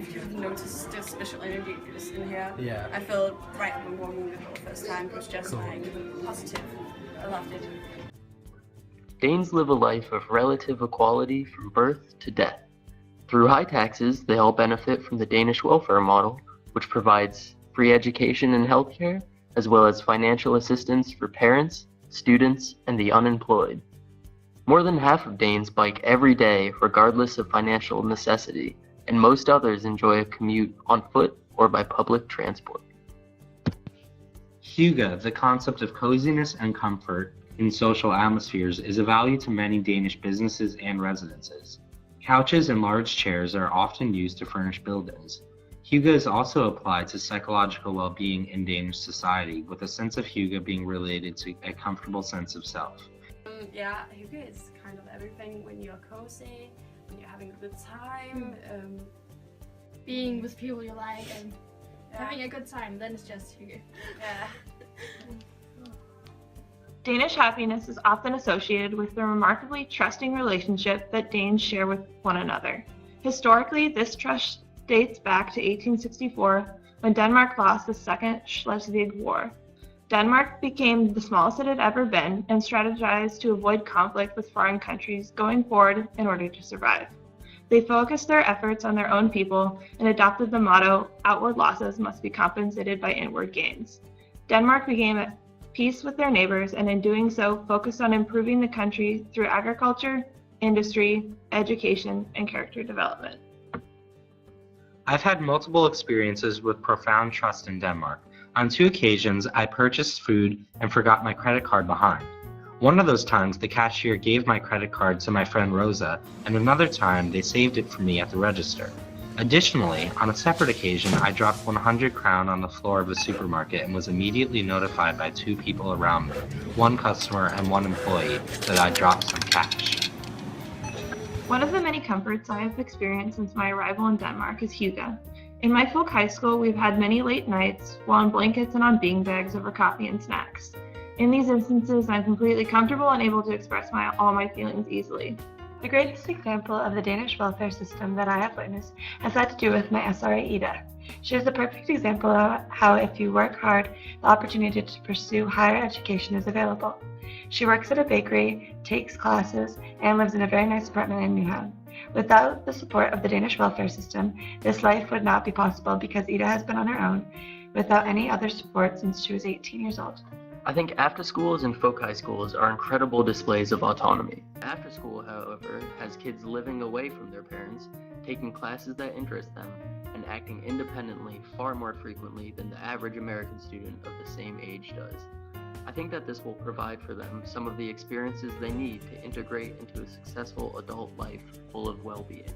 if you've noticed the special energy just in here. Yeah. I felt right when walking the first time. It was just like positive. I loved it. Danes live a life of relative equality from birth to death. Through high taxes, they all benefit from the Danish welfare model, which provides free education and healthcare, as well as financial assistance for parents, students, and the unemployed. More than half of Danes bike every day regardless of financial necessity, and most others enjoy a commute on foot or by public transport. Hygge, the concept of coziness and comfort in social atmospheres, is a value to many Danish businesses and residences. Couches and large chairs are often used to furnish buildings. Hygge is also applied to psychological well-being in Danish society, with a sense of hygge being related to a comfortable sense of self. Yeah, hygge is kind of everything. When you're cozy, when you're having a good time, being with people you like and having a good time, then it's just hygge. Yeah. Danish happiness is often associated with the remarkably trusting relationship that Danes share with one another. Historically, this trust dates back to 1864, when Denmark lost the Second Schleswig War. Denmark became the smallest it had ever been and strategized to avoid conflict with foreign countries going forward in order to survive. They focused their efforts on their own people and adopted the motto, "Outward losses must be compensated by inward gains." Denmark became at peace with their neighbors, and in doing so, focused on improving the country through agriculture, industry, education, and character development. I've had multiple experiences with profound trust in Denmark. On 2 occasions, I purchased food and forgot my credit card behind. One of those times, the cashier gave my credit card to my friend Rosa, and another time, they saved it for me at the register. Additionally, on a separate occasion, I dropped 100 crown on the floor of a supermarket and was immediately notified by 2 people around me, 1 customer and 1 employee, that I dropped some cash. One of the many comforts I have experienced since my arrival in Denmark is hygge. In my folk high school, we've had many late nights, while in blankets and on beanbags over coffee and snacks. In these instances, I'm completely comfortable and able to express all my feelings easily. The greatest example of the Danish welfare system that I have witnessed has had to do with my SRA Ida. She is the perfect example of how if you work hard, the opportunity to pursue higher education is available. She works at a bakery, takes classes, and lives in a very nice apartment in Newham. Without the support of the Danish welfare system, this life would not be possible because Ida has been on her own without any other support since she was 18 years old. I think after schools and folk high schools are incredible displays of autonomy. After school, however, has kids living away from their parents, taking classes that interest them, and acting independently far more frequently than the average American student of the same age does. I think that this will provide for them some of the experiences they need to integrate into a successful adult life full of well-being.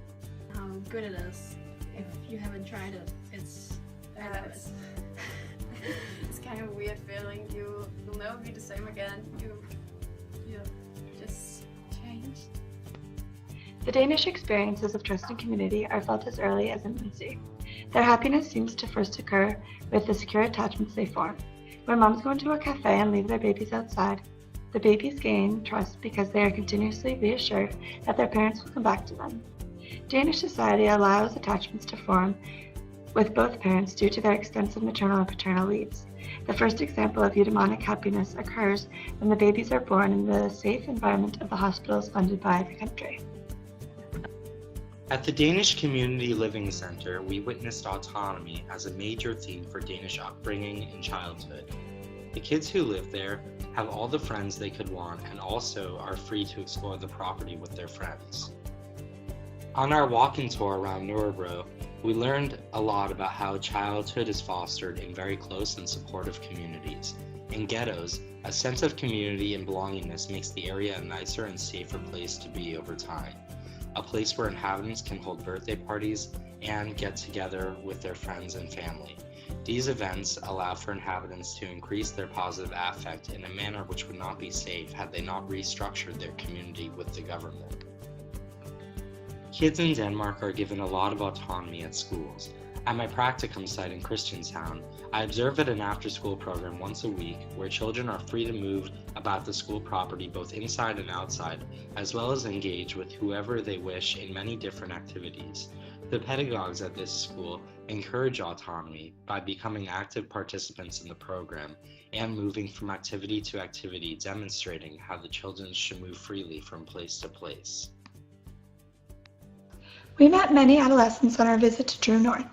How good it is. If you haven't tried it, it's fabulous. It's kind of a weird feeling. You will never be the same again. You just change. The Danish experiences of trust and community are felt as early as infancy. Their happiness seems to first occur with the secure attachments they form. When moms go into a cafe and leave their babies outside, the babies gain trust because they are continuously reassured that their parents will come back to them. Danish society allows attachments to form with both parents due to their extensive maternal and paternal leaves. The first example of eudaimonic happiness occurs when the babies are born in the safe environment of the hospitals funded by the country. At the Danish Community Living Center, we witnessed autonomy as a major theme for Danish upbringing in childhood. The kids who live there have all the friends they could want and also are free to explore the property with their friends. On our walking tour around Nørrebro, we learned a lot about how childhood is fostered in very close and supportive communities. In ghettos, a sense of community and belongingness makes the area a nicer and safer place to be over time. A place where inhabitants can hold birthday parties and get together with their friends and family. These events allow for inhabitants to increase their positive affect in a manner which would not be safe had they not restructured their community with the government. Kids in Denmark are given a lot of autonomy at schools. At my practicum site in Christianstown, I observe at an after-school program once a week where children are free to move about the school property both inside and outside, as well as engage with whoever they wish in many different activities. The pedagogues at this school encourage autonomy by becoming active participants in the program and moving from activity to activity, demonstrating how the children should move freely from place to place. We met many adolescents on our visit to True North.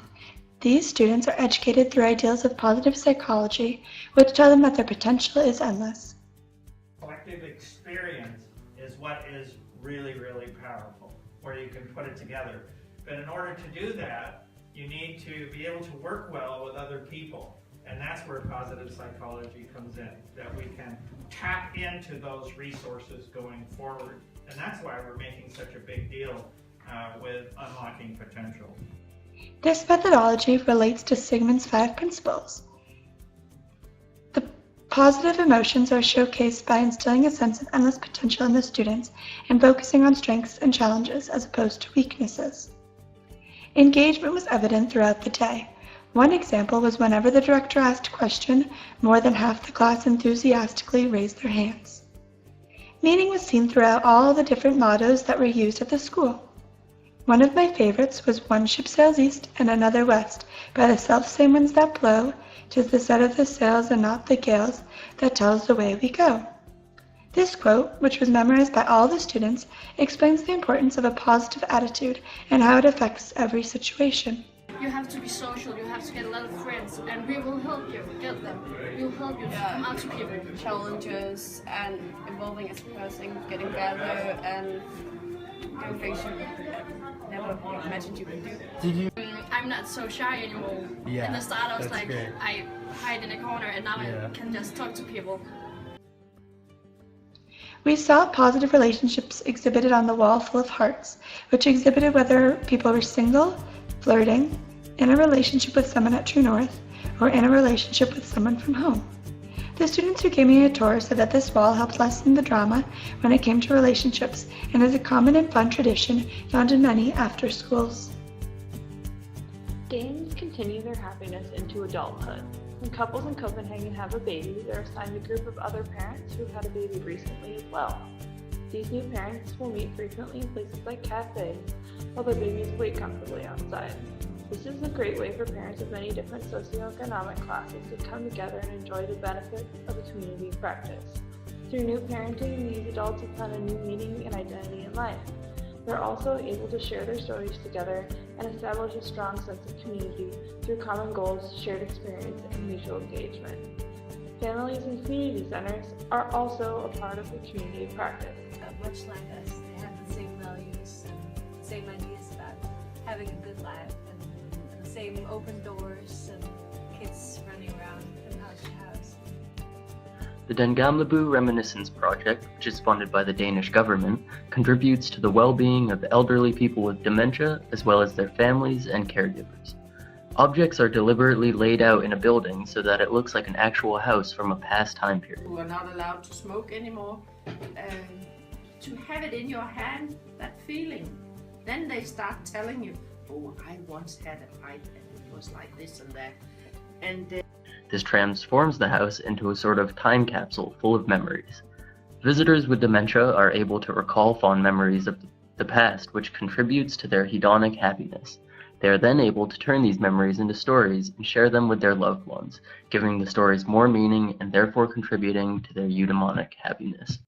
These students are educated through ideals of positive psychology, which tell them that their potential is endless. Collective experience is what is really, really powerful, where you can put it together. But in order to do that, you need to be able to work well with other people. And that's where positive psychology comes in, that we can tap into those resources going forward. And that's why we're making such a big deal with unlocking potential. This methodology relates to Sigmund's 5 principles. The positive emotions are showcased by instilling a sense of endless potential in the students and focusing on strengths and challenges as opposed to weaknesses. Engagement was evident throughout the day. One example was whenever the director asked a question, more than half the class enthusiastically raised their hands. Meaning was seen throughout all the different mottos that were used at the school. One of my favorites was "One ship sails east and another west, by the self-same winds that blow, 'tis the set of the sails and not the gales that tells the way we go." This quote, which was memorized by all the students, explains the importance of a positive attitude and how it affects every situation. You have to be social, you have to get a lot of friends, and we will help you get them. We will help you to come out to people. Challenges and evolving as a person, getting better and doing things you never imagined you could do. I'm not so shy anymore. Yeah, In the start I was that's like, great. I hide in a corner, and now Yeah. I can just talk to people. We saw positive relationships exhibited on the wall full of hearts, which exhibited whether people were single, flirting, in a relationship with someone at True North, or in a relationship with someone from home. The students who gave me a tour said that this wall helped lessen the drama when it came to relationships and is a common and fun tradition found in many after schools. Danes continue their happiness into adulthood. When couples in Copenhagen have a baby, they're assigned a group of other parents who've had a baby recently as well. These new parents will meet frequently in places like cafes, while their babies wait comfortably outside. This is a great way for parents of many different socioeconomic classes to come together and enjoy the benefits of a community practice. Through new parenting, these adults have found a new meaning and identity in life. They're also able to share their stories together and establish a strong sense of community through common goals, shared experience, and mutual engagement. Families and community centers are also a part of the community practice. Much like us, they have the same values and same ideas about having a good life, and the same open doors and kids running around from house to house. The Den Gamlebu Reminiscence Project, which is funded by the Danish government, contributes to the well-being of elderly people with dementia as well as their families and caregivers. Objects are deliberately laid out in a building so that it looks like an actual house from a past time period. You are not allowed to smoke anymore. To have it in your hand, that feeling, then they start telling you, oh, I once had a pipe and it was like this and that. And This transforms the house into a sort of time capsule full of memories. Visitors with dementia are able to recall fond memories of the past, which contributes to their hedonic happiness. They are then able to turn these memories into stories and share them with their loved ones, giving the stories more meaning and therefore contributing to their eudaimonic happiness.